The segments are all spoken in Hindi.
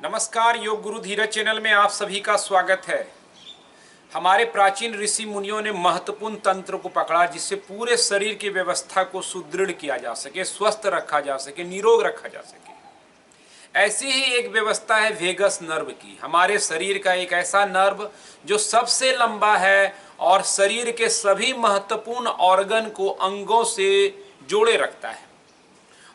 नमस्कार, योग गुरु धीरज चैनल में आप सभी का स्वागत है। हमारे प्राचीन ऋषि मुनियों ने महत्वपूर्ण तंत्र को पकड़ा जिससे पूरे शरीर की व्यवस्था को सुदृढ़ किया जा सके, स्वस्थ रखा जा सके, निरोग रखा जा सके। ऐसी ही एक व्यवस्था है वेगस नर्व की। हमारे शरीर का एक ऐसा नर्व जो सबसे लंबा है और शरीर के सभी महत्वपूर्ण ऑर्गन को अंगों से जोड़े रखता है।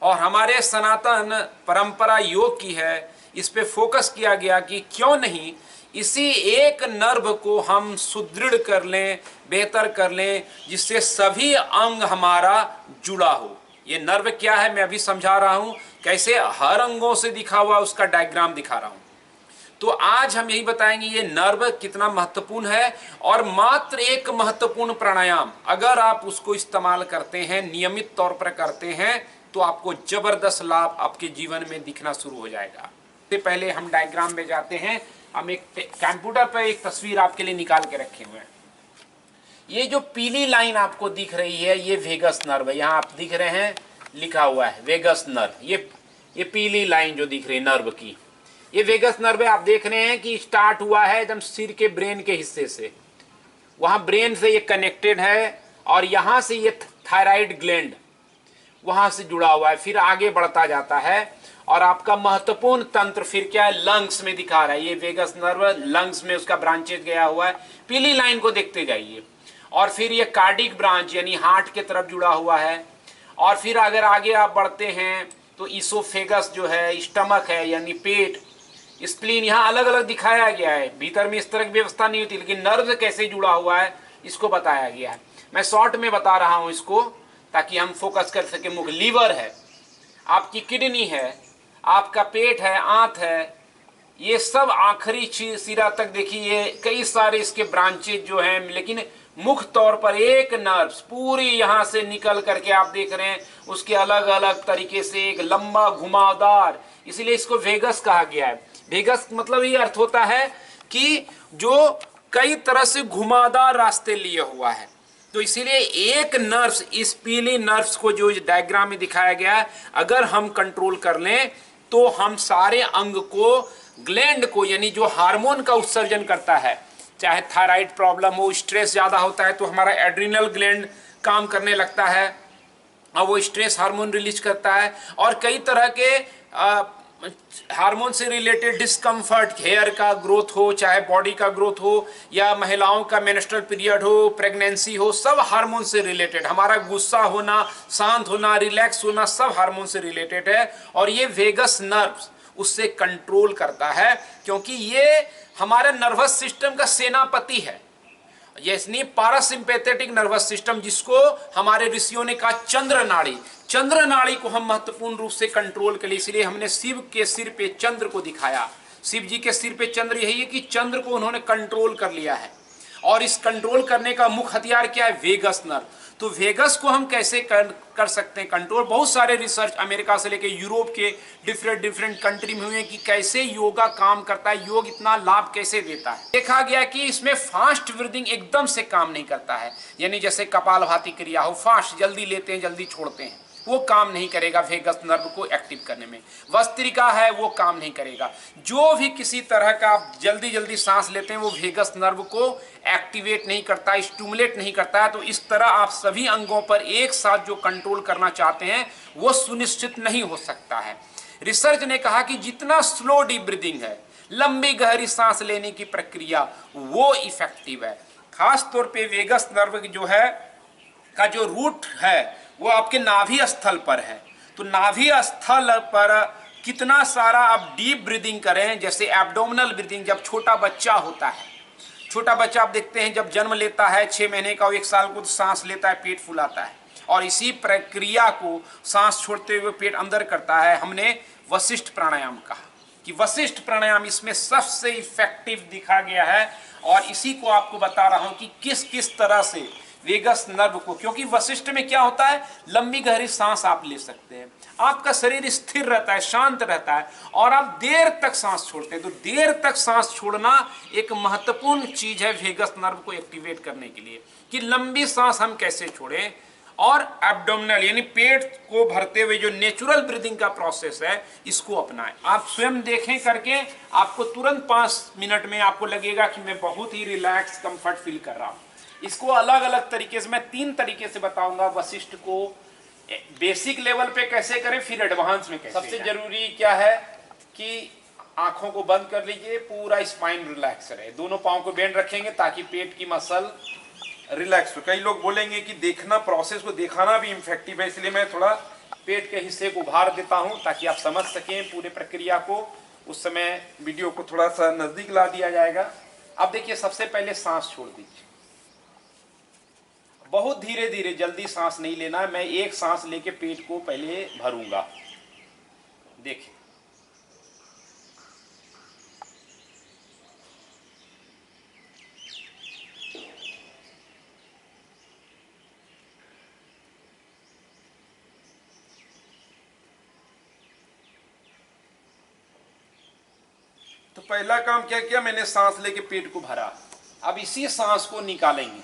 और हमारे सनातन परंपरा योग की है, इस पे फोकस किया गया कि क्यों नहीं इसी एक नर्व को हम सुदृढ़ कर लें, बेहतर कर लें, जिससे सभी अंग हमारा जुड़ा हो। ये नर्व क्या है मैं अभी समझा रहा हूं, कैसे हर अंगों से दिखा हुआ उसका डायग्राम दिखा रहा हूं। तो आज हम यही बताएंगे ये नर्व कितना महत्वपूर्ण है और मात्र एक महत्वपूर्ण प्राणायाम अगर आप उसको इस्तेमाल करते हैं, नियमित तौर पर करते हैं, तो आपको जबरदस्त लाभ आपके जीवन में दिखना शुरू हो जाएगा। इससे पहले हम डायग्राम में जाते हैं। हम एक कंप्यूटर पर एक तस्वीर आपके लिए निकाल के रखे हुए हैं। ये जो पीली लाइन आपको दिख रही है ये वेगस नर्व है। यहाँ आप दिख रहे हैं लिखा हुआ है वेगस नर्व। ये पीली लाइन जो दिख रही है नर्व की, ये वेगस नर्व है। आप देख रहे हैं कि स्टार्ट हुआ है एकदम सिर के ब्रेन के हिस्से से, वहां ब्रेन से ये कनेक्टेड है और यहां से ये थायराइड ग्लैंड वहां से जुड़ा हुआ है, फिर आगे बढ़ता जाता है। और आपका महत्वपूर्ण तंत्र फिर क्या है, लंग्स में दिखा रहा है। ये वेगस नर्व लंग्स में उसका ब्रांचेज गया हुआ है। पीली लाइन को देखते जाइए। और फिर ये कार्डिक ब्रांच यानी हार्ट के तरफ जुड़ा हुआ है। और फिर अगर आगे आप बढ़ते हैं तो इसोफेगस जो है, स्टमक है यानी पेट, स्प्लीन, यहाँ अलग अलग दिखाया गया है। भीतर में इस तरह की व्यवस्था नहीं होती, लेकिन नर्व कैसे जुड़ा हुआ है इसको बताया गया है। मैं शॉर्ट में बता रहा हूँ इसको ताकि हम फोकस कर सके। मुख, लीवर है, आपकी किडनी है, आपका पेट है, आंत है, ये सब आखिरी सिरा तक देखिए कई सारे इसके ब्रांचेज जो हैं, लेकिन मुख्य तौर पर एक नर्व पूरी यहाँ से निकल करके आप देख रहे हैं उसके अलग अलग तरीके से एक लंबा घुमावदार, इसीलिए इसको वेगस कहा गया है। वेगस मतलब ये अर्थ होता है कि जो कई तरह से घुमावदार रास्ते लिए हुआ है। तो इसीलिए एक नर्व्स, इस पीली नर्व्स को जो डायग्राम में दिखाया गया है, अगर हम कंट्रोल कर लें तो हम सारे अंग को, ग्लैंड को, यानी जो हार्मोन का उत्सर्जन करता है, चाहे थायराइड प्रॉब्लम हो, स्ट्रेस ज्यादा होता है तो हमारा एड्रिनल ग्लैंड काम करने लगता है और वो स्ट्रेस हार्मोन रिलीज करता है। और कई तरह के हार्मोन से रिलेटेड डिस्कम्फर्ट, हेयर का ग्रोथ हो, चाहे बॉडी का ग्रोथ हो, या महिलाओं का मेंस्ट्रुअल पीरियड हो, प्रेगनेंसी हो, सब हार्मोन से रिलेटेड। हमारा गुस्सा होना, शांत होना, रिलैक्स होना, सब हार्मोन से रिलेटेड है। और ये वेगस नर्व्स उससे कंट्रोल करता है, क्योंकि ये हमारे नर्वस सिस्टम का सेनापति है। ये पारासिम्पैथेटिक नर्वस सिस्टम, जिसको हमारे ऋषियों ने कहा चंद्र नाड़ी, चंद्र नाड़ी को हम महत्वपूर्ण रूप से कंट्रोल के लिए, इसलिए हमने शिव के सिर पे चंद्र को दिखाया। शिव जी के सिर पे चंद्र, यही है कि चंद्र को उन्होंने कंट्रोल कर लिया है। और इस कंट्रोल करने का मुख्य हथियार क्या है, वेगस नर्व। तो वेगस को हम कैसे कर सकते हैं कंट्रोल, बहुत सारे रिसर्च अमेरिका से लेकर यूरोप के डिफरेंट कंट्री में हुए कि कैसे योगा काम करता है, योग इतना लाभ कैसे देता है। देखा गया कि इसमें फास्ट ब्रीदिंग एकदम से काम नहीं करता है, यानी जैसे कपालभाति क्रिया हो, फास्ट जल्दी लेते हैं जल्दी छोड़ते हैं, वो काम नहीं करेगा वेगस नर्व को एक्टिव करने में। वस्त्रिका है वो काम नहीं करेगा। जो भी किसी तरह का आप जल्दी सांस लेते हैं वो वेगस नर्व को एक्टिवेट नहीं करता, स्टिमुलेट नहीं करता है। तो इस तरह आप सभी अंगों पर एक साथ जो कंट्रोल करना चाहते हैं वो सुनिश्चित नहीं हो सकता है। रिसर्च ने कहा कि जितना स्लो डीप ब्रीदिंग है, लंबी गहरी सांस लेने की प्रक्रिया, वो इफेक्टिव है। खास तौर पे वेगस नर्व जो है का जो रूट है वो आपके नाभि स्थल पर है। तो नाभि स्थल पर कितना सारा आप डीप ब्रीदिंग करें, जैसे एब्डोमिनल ब्रीदिंग, जब छोटा बच्चा होता है, छोटा बच्चा आप देखते हैं जब जन्म लेता है 6 महीने का, 1 साल को, तो सांस लेता है, पेट फुलाता है, और इसी प्रक्रिया को सांस छोड़ते हुए पेट अंदर करता है। हमने वशिष्ठ प्राणायाम कहा कि वशिष्ठ प्राणायाम इसमें सबसे इफेक्टिव दिखा गया है। और इसी को आपको बता रहा हूं कि किस किस तरह से वेगस नर्व को, क्योंकि वशिष्ठ में क्या होता है, लंबी गहरी सांस आप ले सकते हैं, आपका शरीर स्थिर रहता है, शांत रहता है, और आप देर तक सांस छोड़ते हैं। तो देर तक सांस छोड़ना एक महत्वपूर्ण चीज है वेगस नर्व को एक्टिवेट करने के लिए, कि लंबी सांस हम कैसे छोड़ें। और एब्डोमिनल यानी पेट को भरते हुए जो नेचुरल ब्रीदिंग का प्रोसेस है इसको अपनाएं। आप स्वयं देखें करके, आपको तुरंत 5 मिनट में आपको लगेगा कि मैं बहुत ही रिलैक्स कंफर्ट फील कर रहा हूं। इसको अलग अलग तरीके से मैं 3 तरीके से बताऊंगा। वशिष्ठ को बेसिक लेवल पे कैसे करें, फिर एडवांस में कैसे। सबसे जरूरी क्या है कि आंखों को बंद कर लीजिए, पूरा स्पाइन रिलैक्स रहे, दोनों पांव को बेंड रखेंगे ताकि पेट की मसल रिलैक्स हो। कई लोग बोलेंगे कि देखना, प्रोसेस को दिखाना भी इफेक्टिव है, इसलिए मैं थोड़ा पेट के हिस्से को उभार देता हूं ताकि आप समझ सकें पूरे प्रक्रिया को। उस समय वीडियो को थोड़ा सा नजदीक ला दिया जाएगा। अब देखिए, सबसे पहले सांस छोड़ दीजिए, बहुत धीरे धीरे, जल्दी सांस नहीं लेना है। मैं एक सांस लेके पेट को पहले भरूंगा, देखिए। तो पहला काम क्या किया, मैंने सांस लेके पेट को भरा। अब इसी सांस को निकालेंगे।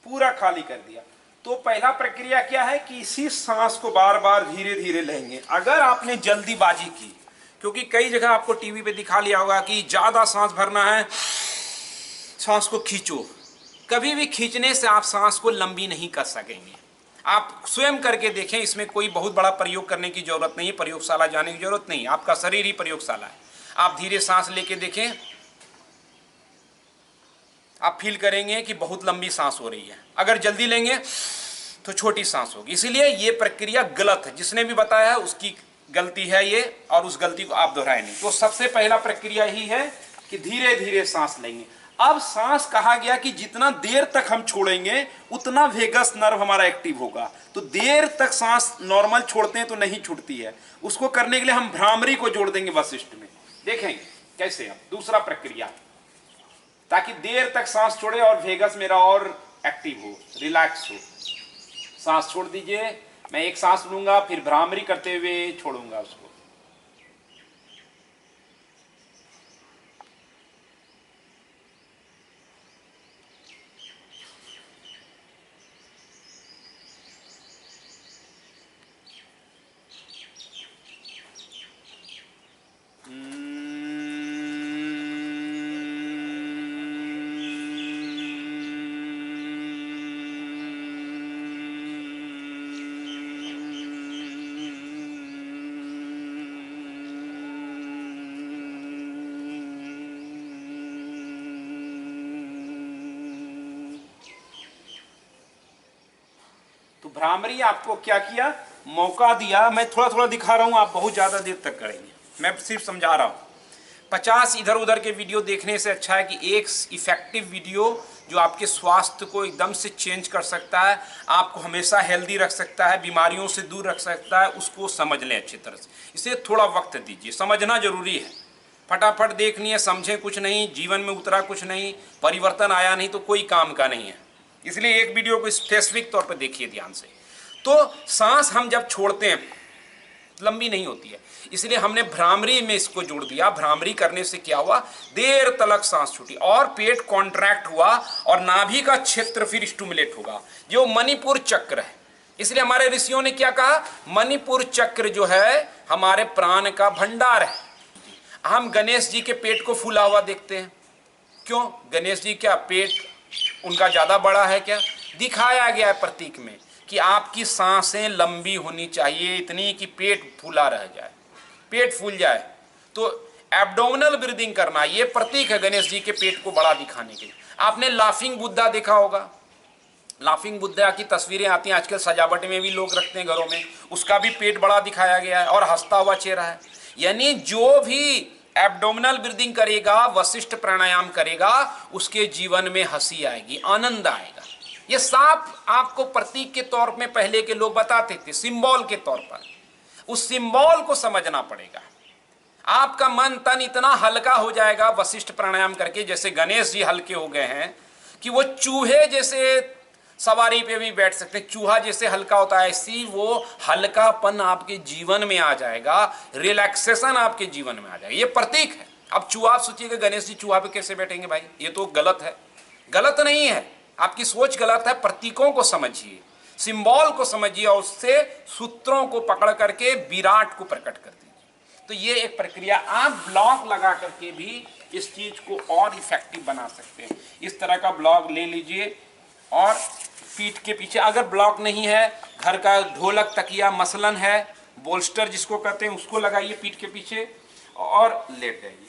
पूरा खाली कर दिया। तो पहला प्रक्रिया क्या है कि इसी सांस को बार बार धीरे धीरे लेंगे। अगर आपने जल्दीबाजी की, क्योंकि कई जगह आपको टीवी पे दिखा लिया होगा कि ज्यादा सांस भरना है, सांस को खींचो, कभी भी खींचने से आप सांस को लंबी नहीं कर सकेंगे। आप स्वयं करके देखें, इसमें कोई बहुत बड़ा प्रयोग करने की जरूरत नहीं है, प्रयोगशाला जाने की जरूरत नहीं, आपका शरीर ही प्रयोगशाला है। आप धीरे सांस लेके देखें, आप फील करेंगे कि बहुत लंबी सांस हो रही है। अगर जल्दी लेंगे तो छोटी सांस होगी। इसीलिए ये प्रक्रिया गलत है, जिसने भी बताया है उसकी गलती है ये, और उस गलती को आप दोहराए नहीं। तो सबसे पहला प्रक्रिया ही है कि धीरे धीरे सांस लेंगे। अब सांस कहा गया कि जितना देर तक हम छोड़ेंगे उतना वेगस नर्व हमारा एक्टिव होगा। तो देर तक सांस नॉर्मल छोड़ते हैं तो नहीं छूटती है, उसको करने के लिए हम भ्रामरी को जोड़ देंगे वशिष्ठ में। देखेंगे कैसे। अब दूसरा प्रक्रिया, ताकि देर तक सांस छोड़े और वेगस मेरा और एक्टिव हो, रिलैक्स हो। सांस छोड़ दीजिए, मैं एक सांस लूंगा, फिर भ्रामरी करते हुए छोड़ूंगा उसको। तो भ्रामरी आपको क्या किया, मौका दिया। मैं थोड़ा थोड़ा दिखा रहा हूं, आप बहुत ज्यादा देर तक करेंगे, मैं सिर्फ समझा रहा हूं। 50 इधर उधर के वीडियो देखने से अच्छा है कि एक इफेक्टिव वीडियो जो आपके स्वास्थ्य को एकदम से चेंज कर सकता है, आपको हमेशा हेल्दी रख सकता है, बीमारियों से दूर रख सकता है, उसको समझ लें अच्छी तरह से। इसे थोड़ा वक्त दीजिए, समझना जरूरी है। फटाफट देखनी है, समझे कुछ नहीं, जीवन में उतरा कुछ नहीं, परिवर्तन आया नहीं तो कोई काम का नहीं है। इसलिए एक वीडियो को स्पेसिफिक तौर पर देखिए ध्यान से। तो सांस हम जब छोड़ते हैं लंबी नहीं होती है, इसलिए हमने भ्रामरी में इसको जोड़ दिया। भ्रामरी करने से क्या हुआ, देर तलक सांस छूटी और पेट कॉन्ट्रैक्ट हुआ और नाभि का क्षेत्र फिर स्टिमुलेट होगा, जो मणिपुर चक्र है। इसलिए हमारे ऋषियों ने क्या कहा, मणिपुर चक्र जो है हमारे प्राण का भंडार है। हम गणेश जी के पेट को फूला हुआ देखते हैं, क्यों? गणेश जी क्या पेट उनका ज्यादा बड़ा है क्या? दिखाया गया है प्रतीक में कि आपकी सांसें लंबी होनी चाहिए, इतनी कि पेट फूला रह जाए, पेट फूल जाए। तो एब्डोमिनल ब्रीदिंग करना, ये प्रतीक है गणेश जी के पेट को बड़ा दिखाने के लिए। आपने लाफिंग बुद्धा देखा होगा, लाफिंग बुद्धा की तस्वीरें आती हैं आजकल, सजावट में भी लोग रखते हैं घरों में, उसका भी पेट बड़ा दिखाया गया है और हंसता हुआ चेहरा है। यानी जो भी एब्डोमिनल ब्रीदिंग करेगा, वशिष्ठ प्राणायाम करेगा, उसके जीवन में हंसी आएगी, आनंद आएगा। ये साफ आपको प्रतीक के तौर में पहले के लोग बताते थे, सिंबल के तौर पर। उस सिंबल को समझना पड़ेगा। आपका मन तन इतना हल्का हो जाएगा वशिष्ठ प्राणायाम करके, जैसे गणेश जी हल्के हो गए हैं कि वो चूहे जैसे सवारी पे भी बैठ सकते हैं। चूहा जैसे हल्का होता है ऐसी वो हल्कापन आपके जीवन में आ जाएगा, रिलैक्सेशन आपके जीवन में आ जाएगा। ये प्रतीक है। अब चूहा, आप सोचिएगा गणेश जी चूहा पे कैसे बैठेंगे भाई, ये तो गलत है। गलत नहीं है, आपकी सोच गलत है। प्रतीकों को समझिए, सिंबल को समझिए और उससे सूत्रों को पकड़ करके विराट को प्रकट कर दीजिए। तो ये एक प्रक्रिया, आप ब्लॉक लगा करके भी इस चीज को और इफेक्टिव बना सकते हैं। इस तरह का ब्लॉक ले लीजिए और पीठ के पीछे, अगर ब्लॉक नहीं है, घर का ढोलक तकिया मसलन है, बोल्स्टर जिसको कहते हैं, उसको लगाइए पीठ के पीछे और लेट जाइए।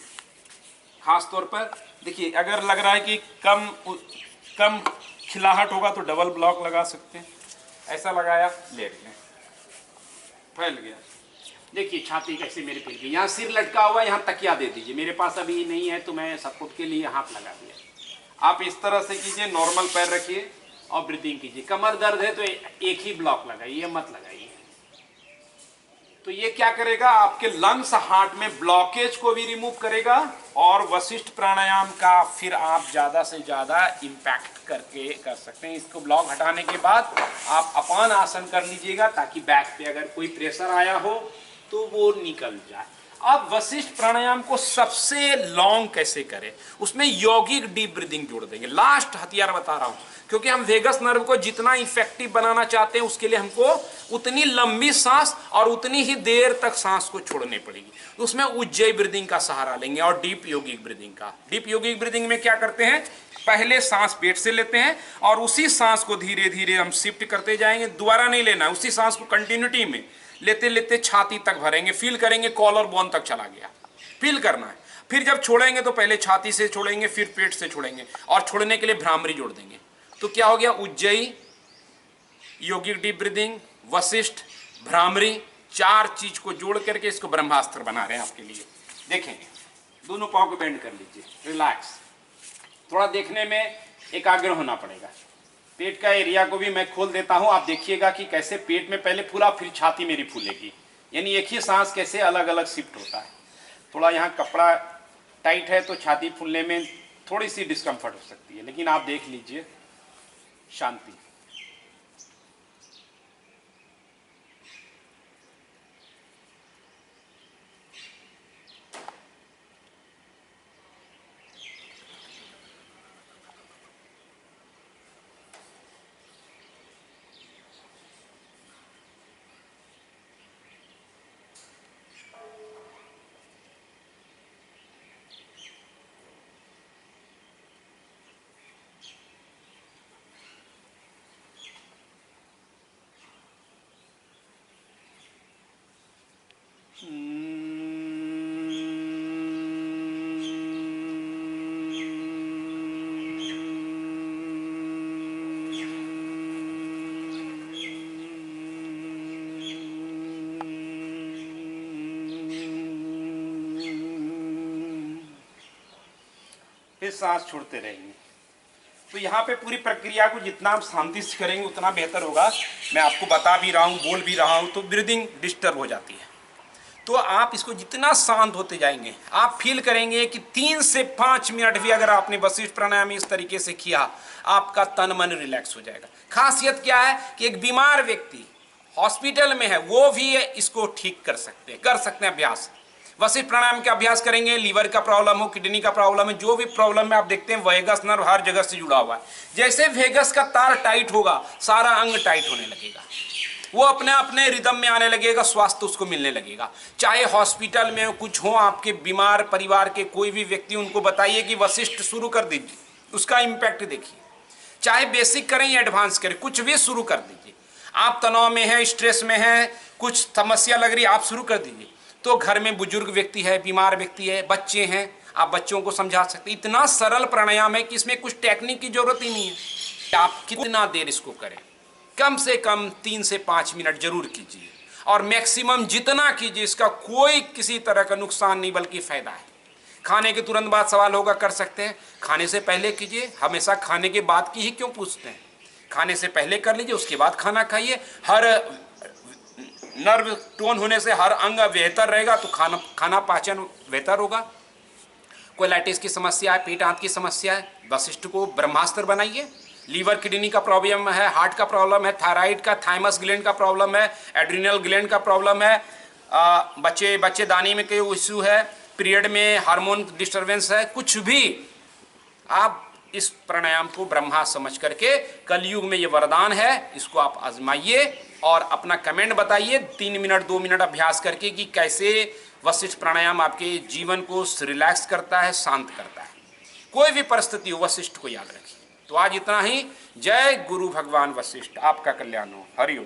खास तौर पर देखिए, अगर लग रहा है कि कम खिलाहट होगा तो डबल ब्लॉक लगा सकते हैं। ऐसा लगाया, लेट गए, फैल गया। देखिए छाती कैसे मेरे फैल गई, यहाँ सिर लटका हुआ है, यहाँ तकिया दे दीजिए। मेरे पास अभी नहीं है तो मैं सपोर्ट के लिए हाथ लगा दिया। आप इस तरह से कीजिए, नॉर्मल पैर रखिए और ब्रीदिंग कीजिए। कमर दर्द है तो एक ही ब्लॉक लगाइए, मत लगाइए। तो ये क्या करेगा, आपके लंग्स हार्ट में ब्लॉकेज को भी रिमूव करेगा और वशिष्ठ प्राणायाम का फिर आप ज्यादा से ज्यादा इम्पैक्ट करके कर सकते हैं। इसको ब्लॉक हटाने के बाद आप अपान आसन कर लीजिएगा ताकि बैक पे अगर कोई प्रेशर आया हो तो वो निकल जाए। अब वशिष्ठ प्राणायाम को सबसे लॉन्ग कैसे करें, उसमें यौगिक डीप ब्रीदिंग जोड़ देंगे। लास्ट हथियार बता रहा हूं, क्योंकि हम वेगस नर्व को जितना इफेक्टिव बनाना चाहते हैं उसके लिए हमको उतनी लंबी सांस और उतनी ही देर तक सांस को छोड़नी पड़ेगी। उसमें उज्जयी ब्रीदिंग का सहारा लेंगे और डीप यौगिक ब्रीदिंग का। डीप यौगिक ब्रीदिंग में क्या करते हैं, पहले सांस पेट से लेते हैं और उसी सांस को धीरे धीरे हम शिफ्ट करते जाएंगे। दोबारा नहीं लेना, उसी सांस को कंटिन्यूटी में लेते लेते छाती तक भरेंगे, फील करेंगे कॉलर बोन तक चला गया, फील करना है। फिर जब छोड़ेंगे तो पहले छाती से छोड़ेंगे, फिर पेट से छोड़ेंगे और छोड़ने के लिए भ्रामरी जोड़ देंगे। तो क्या हो गया, उज्जयी, यौगिक डीप ब्रीदिंग, वशिष्ठ, भ्रामरी, चार चीज को जोड़ करके इसको ब्रह्मास्त्र बना रहे हैं आपके लिए। देखेंगे, दोनों पांव को बेंड कर लीजिए, रिलैक्स। थोड़ा देखने में एकाग्र होना पड़ेगा। पेट का एरिया को भी मैं खोल देता हूं, आप देखिएगा कि कैसे पेट में पहले फूला फिर छाती मेरी फूलेगी, यानी एक ही सांस कैसे अलग अलग शिफ्ट होता है। थोड़ा यहाँ कपड़ा टाइट है तो छाती फूलने में थोड़ी सी डिस्कम्फर्ट हो सकती है, लेकिन आप देख लीजिए, शांति। फिर सांस छोड़ते रहेंगे। तो यहाँ पे पूरी प्रक्रिया को जितना आप शांति से करेंगे उतना बेहतर होगा। मैं आपको बता भी रहा हूँ, बोल भी रहा हूँ, तो ब्रीदिंग डिस्टर्ब हो जाती है। तो आप इसको जितना शांत होते जाएंगे, आप फील करेंगे कि 3 से 5 मिनट भी अगर आपने वशिष्ठ प्राणायाम इस तरीके से किया, आपका तन मन रिलैक्स हो जाएगा। खासियत क्या है कि एक बीमार व्यक्ति हॉस्पिटल में है, वो भी इसको ठीक कर सकते हैं अभ्यास। वशिष्ठ प्राणायाम का अभ्यास करेंगे, लीवर का प्रॉब्लम हो, किडनी का प्रॉब्लम है, जो भी प्रॉब्लम है, आप देखते हैं वेगस नर्व हर जगह से जुड़ा हुआ है। जैसे वेगस का तार टाइट होगा, सारा अंग टाइट होने लगेगा, वो अपने अपने रिदम में आने लगेगा, स्वास्थ्य उसको मिलने लगेगा। चाहे हॉस्पिटल में कुछ हो, आपके बीमार परिवार के कोई भी व्यक्ति, उनको बताइए कि वशिष्ठ शुरू कर दीजिए, उसका इम्पैक्ट देखिए। चाहे बेसिक करें या एडवांस करें, कुछ भी शुरू कर दीजिए। आप तनाव में हैं, स्ट्रेस में हैं, कुछ समस्या लग रही है, आप शुरू कर दीजिए। तो घर में बुजुर्ग व्यक्ति है, बीमार व्यक्ति है, बच्चे हैं, आप बच्चों को समझा सकते हैं। इतना सरल प्राणायाम है कि इसमें कुछ टेक्निक की जरूरत ही नहीं है। आप कितना देर इसको करें, कम से कम 3 से 5 मिनट जरूर कीजिए और मैक्सिमम जितना कीजिए, इसका कोई किसी तरह का नुकसान नहीं बल्कि फायदा है। खाने के तुरंत बाद सवाल होगा, कर सकते हैं, खाने से पहले कीजिए। हमेशा खाने के बाद की ही क्यों पूछते हैं, खाने से पहले कर लीजिए, उसके बाद खाना खाइए। हर नर्व टोन होने से हर अंग बेहतर रहेगा, तो खाना पाचन बेहतर होगा। कोलाइटिस की समस्या है, पेट आंत की समस्या है, वशिष्ठ को ब्रह्मास्त्र बनाइए, लीवर किडनी का प्रॉब्लम है, हार्ट का प्रॉब्लम है, थायराइड का, थाइमस ग्लैंड का प्रॉब्लम है, एड्रिनल ग्लैंड का प्रॉब्लम है, बच्चेदानी में कोई इश्यू है, पीरियड में हार्मोन डिस्टर्बेंस है, कुछ भी, आप इस प्राणायाम को ब्रह्मा समझ करके, कलयुग में ये वरदान है, इसको आप आजमाइए और अपना कमेंट बताइए 3 मिनट 2 मिनट अभ्यास करके कि कैसे वशिष्ठ प्राणायाम आपके जीवन को रिलैक्स करता है, शांत करता है। कोई भी परिस्थिति हो, वशिष्ठ को याद रखिए। तो आज इतना ही। जय गुरु भगवान वशिष्ठ, आपका कल्याण हो। हरि ओम।